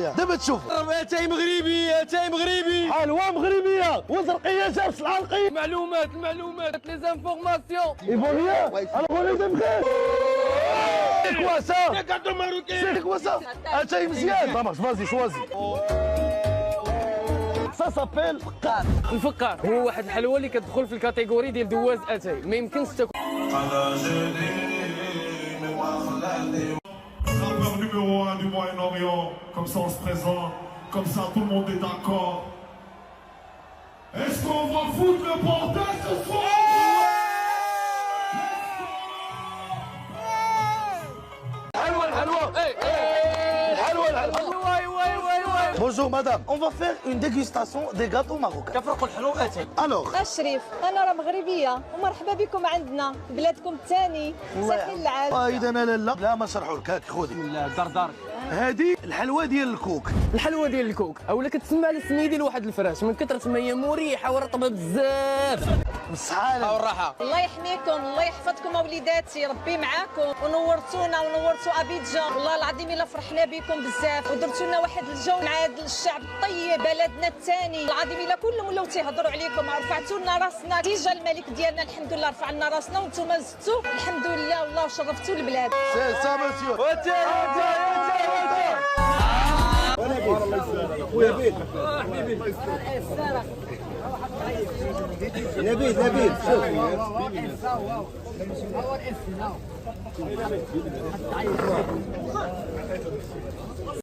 معايا دابا تشوف. اتاي مغربي اتاي مغربي. حلوه مغربيه وزرقيه جابس العرقي. المعلومات لي زانفورماسيون. ايفونيا الغوني دم بخير. سي كوا سا؟ كادو ماروكين. سي كوا سا؟ اتاي مزيان. طماش فازي شوازي. سا سابيل فقار. الفقار هو واحد الحلوه اللي كتدخل في الكاتيجوري ديال دواز اتاي، ما يمكنش تاكل. Rappeur numéro 1 du Moyen-Orient, comme ça on se présente, comme ça tout le monde est d'accord. Est-ce qu'on va foutre le bordel ce soir? حلوه الحلوه. الحلوه الحلوه. Bonjour madame, on va faire une dégustation des gâteaux marocains. كفرق الحلو اتاي. Alors, الشريف انا راه مغربيه ومرحبا بكم عندنا بلادكم الثاني ساحل العاج. اذا لا ما شرحوا لك. هاك خذي. لا دردار. هذه الحلوه ديال الكوك. الحلوه ديال الكوك اولا كتسمى على سميه ديال واحد الفراش من كثره ما هي مريحه ورطبه بزاف. بالصحه والراحه. الله يحميكم الله يحفظكم اوليداتي ربي معاكم ونورتونا ونورتوا ابيجان والله العظيم الا فرحنا بكم بزاف ودرتوا لنا واحد الجو مع هذا الشعب الطيب بلدنا الثاني العظيم الا كلهم ولاو تيهضروا عليكم رفعتوا لنا راسنا كي جا الملك ديالنا الحمد لله رفع لنا راسنا وانتم زدتوا الحمد لله والله وشرفتوا البلاد. سي سا مسيو. نبيل شوف